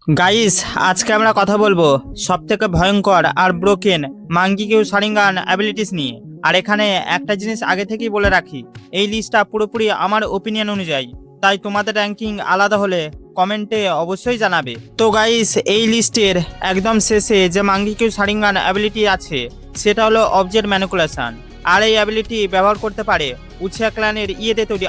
Guys, আজকে আমরা কথা বলবো সবথেকে ভয়ঙ্কর আর broken Mangekyo Sharingan abilities নিয়ে। আর এখানে একটা জিনিস আগে থেকেই বলে রাখি, এই লিস্টটা পুরোপুরি আমার ওপিনিয়ন অনুযায়ী, তাই তোমাদের র্যাঙ্কিং আলাদা হলে কমেন্টে অবশ্যই জানাবে। তো গাইস, এই লিস্টের একদম শেষে যে মাঙ্কি কিউ শারিঙ্গান অ্যাবিলিটি আছে সেটা হলো অবজেক্ট ম্যানিপুলেশন। আর এই অ্যাবিলিটি ব্যবহার করতে পারে উচিয়া ক্ল্যানের ইয়েতে তৈরি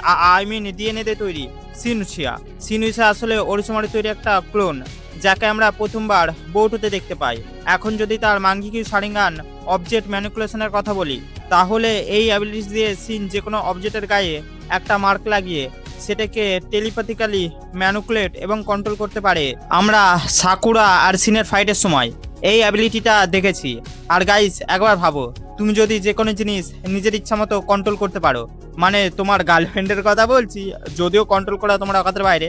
ডিএনএতে তৈরি সিনুচিয়া। সিনুচিয়া আসলে ওরিসিমারে তৈরি একটা ক্লোন, যাকে আমরা প্রথমবার বোর্ডতে দেখতে পাই। এখন যদি তার মাঙ্কি কিউ শারিঙ্গান অবজেক্ট ম্যানিপুলেশনের কথা বলি, তাহলে এই অ্যাবিলিটিস দিয়ে সিন যে কোনো অবজেক্টের গায়ে একটা মার্ক লাগিয়ে সেটাকে টেলিপ্যাথিক্যালি ম্যানুকুলেট এবং কন্ট্রোল করতে পারে। আমরা সাকুরা আর সিনের ফাইটের সময় এই অ্যাবিলিটিটা দেখেছি। আর গাইস, একবার ভাবো, তুমি যদি যে কোনো জিনিস নিজের ইচ্ছা মতো কন্ট্রোল করতে পারো, মানে তোমার গার্লফ্রেন্ডের কথা বলছি, যদিও কন্ট্রোল করা তোমার অকাতের বাইরে,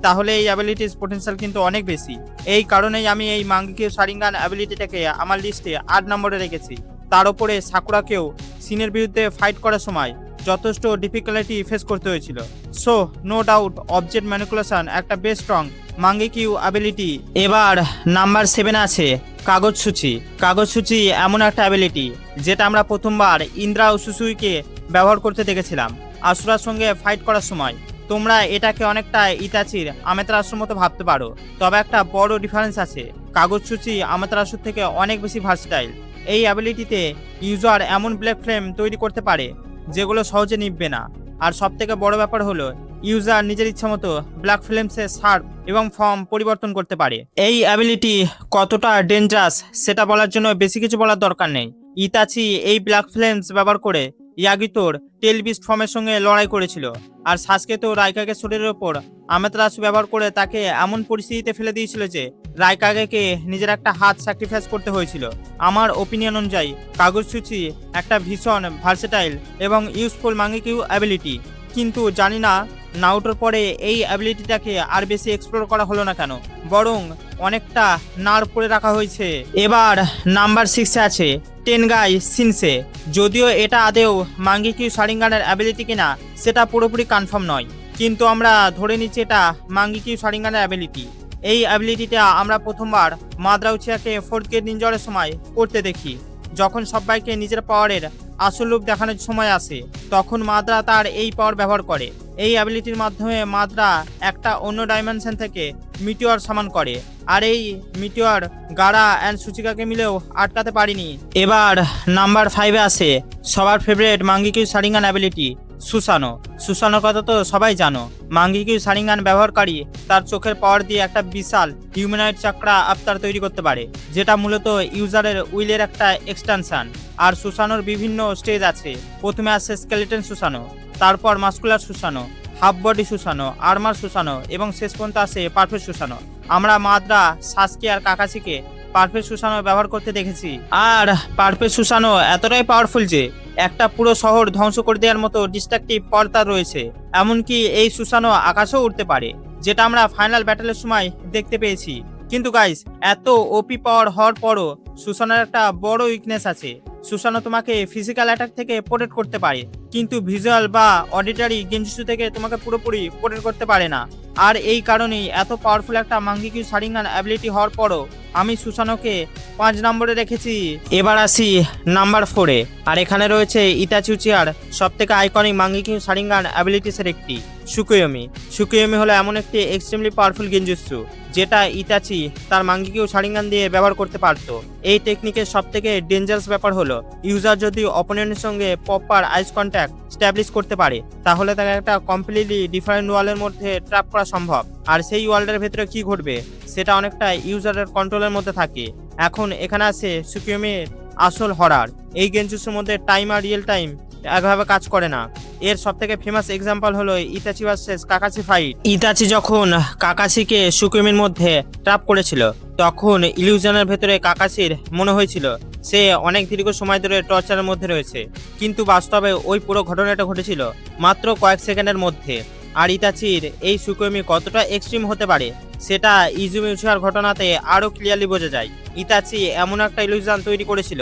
তাহলে এই অ্যাবিলিটিস পোটেনশিয়াল কিন্তু অনেক বেশি। এই কারণেই আমি এই মাঙ্কি কিউ শারিঙ্গান অ্যাবিলিটিটাকে আমার লিস্টে 8 নম্বরে রেখেছি। তার উপরে সাকুরাকেও সিনের বিরুদ্ধে ফাইট করার সময় যথেষ্ট ডিফিকাল্টি ফেস করতে হয়েছিল। So no doubt object manipulation একটা বেশ স্ট্রং মাঙ্কি কিউ অ্যাবিলিটি। এবার নাম্বার 7 আছে কাগজ সূচি। কাগজ সূচি এমন একটা অ্যাবিলিটি যেটা আমরা প্রথমবার ইন্দ্রা ও সুসুইকে ব্যবহার করতে দেখেছিলাম আসুরার সঙ্গে ফাইট করার সময়। তোমরা এটাকে অনেকটা ইতাচির আমেতেরাসুর মতো ভাবতে পারো, তবে একটা বড় ডিফারেন্স আছে। কাগজ সূচি আমেতেরাসুর থেকে অনেক বেশি ভার্সেটাইল। এই অ্যাবিলিটিতে ইউজার এমন ব্ল্যাক ফ্লেম তৈরি করতে পারে যেগুলো সহজে নিভবে না। আর সব থেকে বড় ব্যাপার হলো ইউজার নিজের ইচ্ছা মতো ব্ল্যাক ফ্লেমসের শার্প এবং ফর্ম পরিবর্তন করতে পারে। এই অ্যাবিলিটি কতটা ডেঞ্জারাস সেটা বলার জন্য বেশি কিছু বলার দরকার নেই। ইতাচি এই ব্ল্যাক ফ্লেমস ব্যবহার করে ইয়াগিতোর টেল বিস্ট ফর্মের সঙ্গে লড়াই করেছিল। আর সাসকে তো রাইকাগে শরীরের ওপর আমেতেরাসু ব্যবহার করে তাকে এমন পরিস্থিতিতে ফেলে দিয়েছিল যে রাইকাগেকে নিজের একটা হাত স্যাক্রিফাইস করতে হয়েছিল। আমার ওপিনিয়ন অনুযায়ী কাগজ সূচি একটা ভীষণ ভার্সেটাইল এবং ইউজফুল মাঙ্কি কিউ অ্যাবিলিটি। কিন্তু জানি না নাউটোর পরে এই অ্যাবিলিটিটাকে আর বেশি এক্সপ্লোর করা হলো না কেন, বরং অনেকটা নার্ভ করে রাখা হয়েছে। এবার নাম্বার 6 আছে টেনগাই সিনসে। যদিও এটা আদেও মাঙ্কি কিউ শারিঙ্গানের অ্যাবিলিটি কিনা সেটা পুরোপুরি কনফার্ম নয়, কিন্তু আমরা ধরে নিচ্ছি এটা মাঙ্কি কিউ শারিঙ্গানের অ্যাবিলিটি। এই অ্যাবিলিটিটা আমরা প্রথমবার মাদ্রা উচিয়াকে 4th গ্রেড নিনজারের সময় করতে দেখি। যখন সবাইকে নিজের পাওয়ারের আসল রূপ দেখানোর সময় আসে, তখন মাদ্রা তার এই পাওয়ার ব্যবহার করে। এই অ্যাবিলিটির মাধ্যমে মাদ্রা একটা অন্য ডাইমেনশন থেকে মিটিওর সামান করে, আর এই মিটিওর গারা অ্যান্ড সুচিকাকে মিলেও আটকাতে পারেনি। এবার নাম্বার 5-এ আসে সবার favourite Mangekyo Sharingan ability Susanoo. সুসানোর কথা তো সবাই জানো। মাঙ্কি কিউ শারিঙ্গান ব্যবহারকারী তার চোখের পাওয়ার দিয়ে একটা বিশাল হিউম্যানয়েড চাকরা আবতার তৈরি করতে পারে, যেটা মূলত ইউজারের উইলের একটা এক্সটেনশন। আর সুসানোর বিভিন্ন স্টেজ আছে। প্রথমে আসে স্কেলেটন সুসানো, তারপর মাস্কুলার সুসানো, হাফ বডি সুসানো, আর্মার সুসানো এবং শেষ পর্যন্ত আসে পারফেক্ট সুসানো। আমরা মাদ্রা, সাসকে আর কাকাসিকে পারফেক্ট সুসানো ব্যবহার করতে দেখেছি। আর পারফেক্ট সুসানো এতটাই পাওয়ারফুল যে একটা পুরো শহর ধ্বংস করে দেওয়ার মতো ডিস্ট্রাকটিভ পাওয়ার তার রয়েছে। এমনকি এই সুসানো আকাশেও উঠতে পারে, যেটা আমরা ফাইনাল ব্যাটেলের সময় দেখতে পেয়েছি। কিন্তু গাইস, এত ওপি পাওয়ার হওয়ার পরও সুসানোর একটা বড় উইকনেস আছে। সুসানো তোমাকে ফিজিক্যাল অ্যাটাক থেকে প্রোটেক্ট করতে পারে, কিন্তু ভিজুয়াল বা অডিটারি গেঞ্জুসু থেকে তোমাকে পুরোপুরি প্রোটেক্ট করতে পারে না। আর এই কারণেই এত পাওয়ারফুল একটা মাঙ্কি কিউ শারিঙ্গান অ্যাবিলিটি হওয়ার পরও আমি সুসানোকে 5 নম্বরে রেখেছি। এবার আসি নাম্বার 4-এ। আর এখানে রয়েছে ইতাচি উচিয়ার সব থেকে আইকনিক মাঙ্কি কিউ শারিঙ্গান অ্যাবিলিটিসের একটি সুকুয়োমি। সুকুয়োমি হলো এমন একটি এক্সট্রিমলি পাওয়ারফুল গেঞ্জুসু যেটা ইতাচি তার মাঙ্কি কিউ শারিঙ্গান দিয়ে ব্যবহার করতে পারতো। এই টেকনিকের সব থেকে ডেঞ্জারাস ব্যাপার হলো ইউজার যদি অপোনেন্টের সঙ্গে প্রপার আইস কন্ট্যাক্ট স্ট্যাবলিশ করতে পারে, তাহলে তাকে একটা কমপ্লিটলি ডিফারেন্ট ওয়ালের মধ্যে ট্র্যাপ করা সম্ভব। আর সেই ওয়ার্ল্ডের ভেতরে কি ঘটবে সেটা অনেকটা ইউজারের কন্ট্রোলের মধ্যে থাকে। এখন এখানে আছে সুকিয়োমির আসল হরার। এই গেঞ্জুসের মধ্যে টাইম আর রিয়েল টাইম একভাবে কাজ করে না। এর সব থেকে ফেমাস এক্সাম্পল হলো ইতাচি ভার্সেস কাকাসি ফাইট। ইতাচি যখন কাকাসিকে সুকিয়োমির মধ্যে ট্র্যাপ করেছিল, তখন ইলিউশনের ভেতরে কাকাসির মনে হয়েছিল সে অনেক দীর্ঘ সময় ধরে টর্চারের মধ্যে রয়েছে, কিন্তু বাস্তবে ওই পুরো ঘটনাটা ঘটেছিল মাত্র কয়েক সেকেন্ডের মধ্যে। আর ইতাচির এই সুকিয়োমি কতটা এক্সট্রিম হতে পারে সেটা ইজুমি উচিয়ার ঘটনাতে আরও ক্লিয়ারলি বোঝা যায়। ইতাচি এমন একটা ইলিউশন তৈরি করেছিল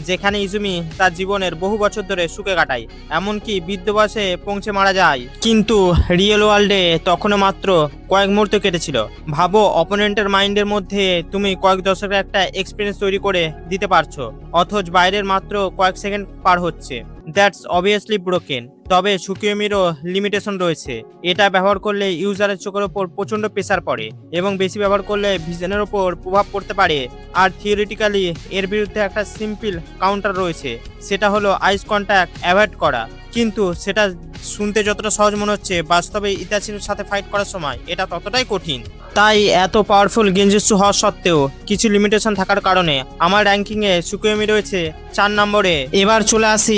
যেখানে ইজুমি তার জীবনের বহু বছর ধরে সুখে কাটায়, এমনকি বৃদ্ধ বয়সে পৌঁছে মারা যায়। কিন্তু রিয়েল ওয়ার্ল্ডে তখনও মাত্র কয়েক মুহূর্ত কেটেছিল। ভাবো, অপোনেন্টের মাইন্ডের মধ্যে তুমি কয়েক দশকের একটা এক্সপিরিয়েন্স তৈরি করে দিতে পারছো, অথচ বাইরের মাত্র কয়েক সেকেন্ড পার হচ্ছে। That's obviously broken. তবে সুকিওমিরও লিমিটেশন রয়েছে। এটা ব্যবহার করলে ইউজারের চোখের ওপর প্রচণ্ড প্রেসার পড়ে এবং বেশি ব্যবহার করলে ভিশনের ওপর প্রভাব পড়তে পারে। আর থিওরিটিক্যালি এর বিরুদ্ধে একটা সিম্পল কাউন্টার রয়েছে, সেটা হলো আইস কন্ট্যাক্ট অ্যাভয়েড করা। কিন্তু সেটা শুনতে যতটা সহজ মনে হচ্ছে, বাস্তবে ইতাচির সাথে ফাইট করার সময় এটা ততটাই কঠিন। তাই এত পাওয়ারফুল গেনজুৎসু হওয়া সত্ত্বেও কিছু লিমিটেশন থাকার কারণে আমার র্যাঙ্কিংয়ে সুকিওমি রয়েছে 4 নম্বরে। এবার চলে আসি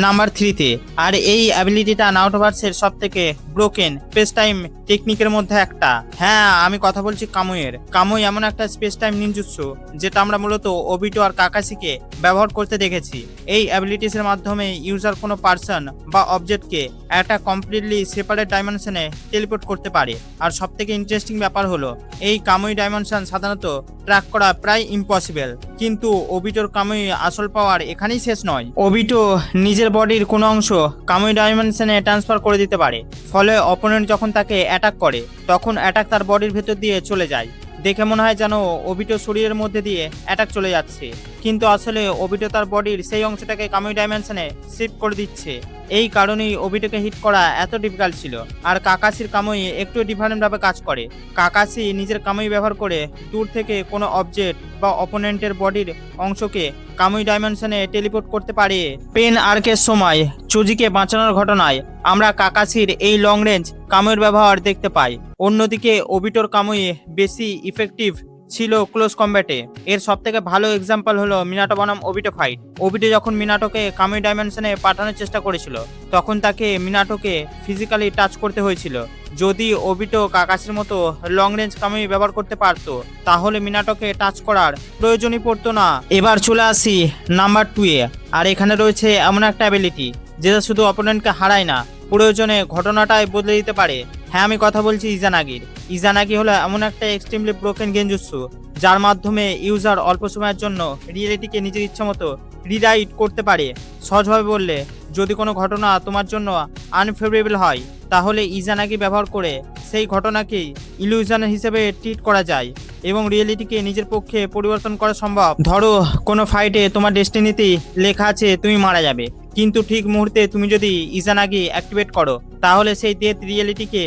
নাম্বার 3-তে। আর এই অ্যাবিলিটিটা নাওটোভার্সের সব থেকে ব্রোকেন স্পেস টাইম টেকনিকের মধ্যে একটা। হ্যাঁ, আমি কথা বলছি কামুইয়ের। কামুই এমন একটা স্পেস টাইম নিনজুৎসু যেটা আমরা মূলত ওবিটো আর কাকাশিকে ব্যবহার করতে দেখেছি। এই অ্যাবিলিটিসের মাধ্যমে ইউজার কোনো পার্সন বা অবজেক্টকে একটা কমপ্লিটলি সেপারেট ডাইমেনশনে টেলিপোর্ট করতে পারে। আর সব থেকে ইন্টারেস্টিং ব্যাপার হলো এই কামুই ডাইমেনশন সাধারণত ট্র্যাক করা প্রায় ইম্পসিবল। কিন্তু ওবিটোর কামুই আসল পাওয়ার এখানেই শেষ নয়। ওবিটো নিজের বডির কোনো অংশ কামুই ডাইমেনশনে ট্রান্সফার করে দিতে পারে, ফলে অপোনেন্ট যখন তাকে অ্যাটাক করে তখন অ্যাটাক তার বডির ভেতর দিয়ে চলে যায়। দেখে মনে হয় যেন ওবিটো শরীরের মধ্যে দিয়ে অ্যাটাক চলে যাচ্ছে, কিন্তু আসলে ওবিটো তার বডির সেই অংশটাকে কামুই ডাইমেনশনে শিফট করে দিচ্ছে। এই কারণেই ওবিটোকে হিট করা এত ডিফিকাল্ট ছিল। আর কাকাশির কামুই একটু ডিফারেন্টভাবে কাজ করে। কাকাশি নিজের কামুই ব্যবহার করে দূর থেকে কোনো অবজেক্ট বা অপোনেন্টের বডির অংশকে কামুই ডাইমেনশনে টেলিপোর্ট করতে পারে। পেন আর্কের সময় চুজিকে বাঁচানোর ঘটনায় আমরা কাকাশির এই লং রেঞ্জ কামুইয়ের ব্যবহার দেখতে পাই। অন্যদিকে ওবিটোর কামুই বেশি ইফেক্টিভ ছিল ক্লোজ কম্ব্যাটে। এর সব থেকে ভালো এক্সাম্পল হলো মিনাটো বনাম ওবিটো ফাইট। ওবিটো যখন মিনাটোকে কামুই ডাইমেনশনে পাঠানোর চেষ্টা করেছিল তখন তাকে মিনাটোকে ফিজিক্যালি টাচ করতে হয়েছিল। যদি ওবিটো কাকাশির মতো লং রেঞ্জ কামুই ব্যবহার করতে পারতো তাহলে মিনাটোকে টাচ করার প্রয়োজনই পড়তো না। এবার চলে আসি নাম্বার 2-এ। আর এখানে রয়েছে এমন একটা অ্যাবিলিটি যেটা শুধু অপোনেন্টকে হারায় না, প্রয়োজনে ঘটনাটাই বদলে দিতে পারে। হ্যাঁ, আমি কথা বলছি ইজানাগির। ইজানাগি হলো এমন একটা এক্সট্রিমলি ব্রোকেন গেনজুৎসু যার মাধ্যমে ইউজার অল্প সময়ের জন্য রিয়েলিটিকে নিজের ইচ্ছা মতো রিরাইট করতে পারে। সহজভাবে বললে, যদি কোনো ঘটনা তোমার জন্য আনফেভারেবল হয় তাহলে ইজানাগি ব্যবহার করে সেই ঘটনাকেই ইলিউশন হিসেবে ট্রিট করা যায় এবং রিয়েলিটিকে নিজের পক্ষে পরিবর্তন করা সম্ভব। ধরো, কোনো ফাইটে তোমার ডেস্টিনিতেই লেখা আছে তুমি মারা যাবে, কিন্তু ঠিক মুহূর্তে তুমি যদি ইজানাগি অ্যাক্টিভেট করো তাহলে সেই ডেথ রিয়েলিটিকে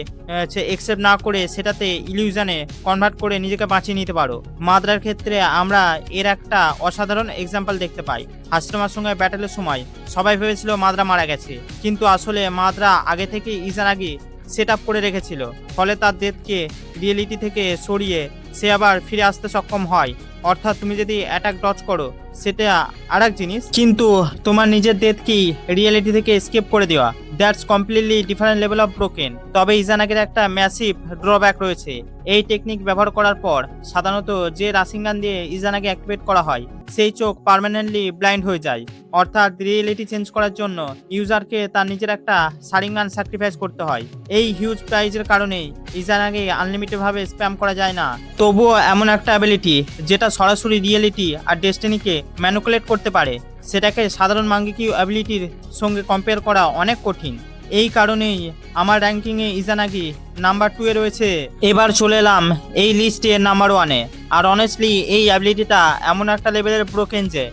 অ্যাকসেপ্ট না করে সেটাতে ইলিউশনে কনভার্ট করে নিজেকে বাঁচিয়ে নিতে পারো। মাদ্রার ক্ষেত্রে আমরা এর একটা অসাধারণ এক্সাম্পল দেখতে পাই। হাশিরামার সঙ্গে ব্যাটেলের সময় সবাই ভেবেছিল মাদ্রা মারা গেছে, কিন্তু আসলে মাদ্রা আগে থেকে ইজানাগি সেট আপ করে রেখেছিল, ফলে তার ডেথকে রিয়েলিটি থেকে সরিয়ে সে আবার ফিরে আসতে সক্ষম হয়। অর্থাৎ তুমি যদি অ্যাটাক ডজ করো সেটা আরেক জিনিস, কিন্তু তোমার নিজের ডেথকেই রিয়েলিটি থেকে এসকেপ করে দেওয়া, that's completely different level of broken. তবে ইজানাগির একটা ম্যাসিভ ড্রব্যাক রয়েছে। এই টেকনিক ব্যবহার করার পর সাধারণত যে রাশিংগান দিয়ে ইজানাগি অ্যাক্টিভেট করা হয় সেই চোখ পার্মানেন্টলি ব্লাইন্ড হয়ে যায়। অর্থাৎ রিয়েলিটি চেঞ্জ করার জন্য ইউজারকে তার নিজের একটা সারিঙ্গান স্যাক্রিফাইস করতে হয়। এই হিউজ প্রাইজের কারণেই ইজানাগি আনলিমিটেডভাবে স্প্যাম করা যায় না। তবুও এমন একটা অ্যাবিলিটি যেটা সরাসরি রিয়েলিটি আর ডেস্টিনিকে ম্যানিপুলেট করতে পারে, সেটাকে সাধারণ মাঙ্গিকিউ অ্যাবিলিটির সঙ্গে কম্পেয়ার করা অনেক কঠিন। এই কারণেই আমার র্যাঙ্কিংয়ে ইজানাগি নাম্বার 2-এ রয়েছে। এবার চলে এলাম এই লিস্টে নাম্বার 1-এ। আর অনেস্টলি এই অ্যাবিলিটিটা এমন একটা লেভেলের ব্রোকেন যে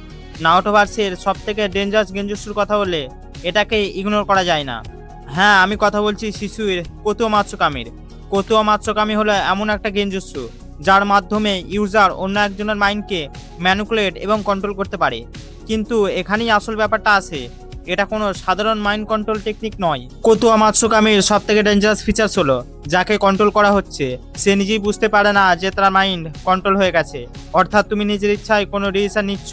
নাওটোভার্সের সব থেকে ডেঞ্জারাস গেনজুৎসুর কথা বললে এটাকে ইগনোর করা যায় না। হ্যাঁ, আমি কথা বলছি শিশুর কোতুও মাতসুকামির। কোতুও মাতসুকামি হলো এমন একটা গেনজুৎসু যার মাধ্যমে ইউজার অন্য একজনের মাইন্ডকে ম্যানিপুলেট এবং কন্ট্রোল করতে পারে। কিন্তু এখানেই আসল ব্যাপারটা আছে, এটা কোনো সাধারণ মাইন্ড কন্ট্রোল টেকনিক নয়। কোতুও মাতসুকামির সব থেকে ডেঞ্জারাস ফিচার্স হলো যাকে কন্ট্রোল করা হচ্ছে সে নিজেই বুঝতে পারে না যে তার মাইন্ড কন্ট্রোল হয়ে গেছে। অর্থাৎ তুমি নিজের ইচ্ছায় কোনো ডিসিশন নিচ্ছ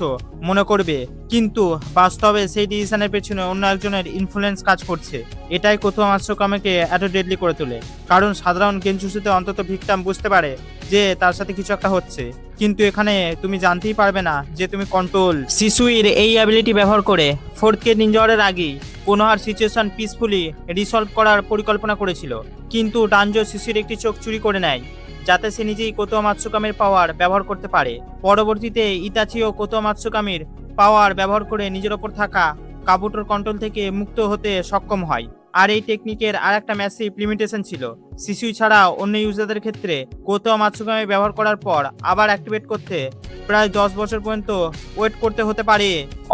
মনে করবে, কিন্তু বাস্তবে সেই ডিসিশনের পেছনে অন্য একজনের ইনফ্লুয়েন্স কাজ করছে। এটাই কোতুও মাতসুকামিকে এত ডেডলি করে তোলে। কারণ সাধারণ গেনজুৎসুতে অন্তত ভিকটিম বুঝতে পারে যে তার সাথে কিছু একটা হচ্ছে, কিন্তু এখানে তুমি জানতেই পারবে না যে তুমি কন্ট্রোল। শিশুর এই অ্যাবিলিটি ব্যবহার করে 4th নিনজা অর্ডারের আগে কোনোহার সিচুয়েশন পিসফুলি রিসলভ করার পরিকল্পনা করেছিল, কিন্তু ডানজো শিশুর একটি চোখ চুরি করে নেয় যাতে সে নিজেই কোতুও মাতসুকামির পাওয়ার ব্যবহার করতে পারে। পরবর্তীতে ইতাচি ও কোতুও মাতসুকামির পাওয়ার ব্যবহার করে নিজের ওপর থাকা কাবুটোর কন্ট্রোল থেকে মুক্ত হতে সক্ষম হয়। আর এই টেকনিকের আর একটা ম্যাসিভ লিমিটেশন ছিল, শিশুই ছাড়া অন্য ইউজারদের ক্ষেত্রে কোতো মাতসুকামি ব্যবহার করার পর আবার অ্যাক্টিভেট করতে প্রায় 10 বছর পর্যন্ত ওয়েট করতে হতে পারে।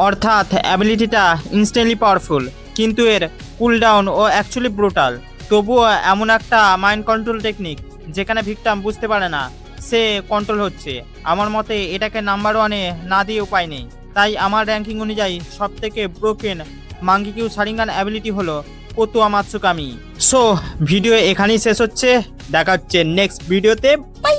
অর্থাৎ অ্যাবিলিটিটা ইনস্ট্যান্টলি পাওয়ারফুল, কিন্তু এর কুলডাউন ও অ্যাকচুয়ালি ব্রুটাল। তবুও এমন একটা মাইন্ড কন্ট্রোল টেকনিক যেখানে ভিকটাম বুঝতে পারে না সে কন্ট্রোল হচ্ছে, আমার মতে এটাকে নাম্বার 1-এ না দিয়ে উপায় নেই। তাই আমার র্যাঙ্কিং অনুযায়ী সবথেকে ব্রোকেন মাঙ্গিকিউ শারিঙ্গান অ্যাবিলিটি হলো কোতোয়া মাতসুকামি। সো ভিডিও এখানেই শেষ হচ্ছে, দেখা হচ্ছে নেক্সট ভিডিওতে। বাই।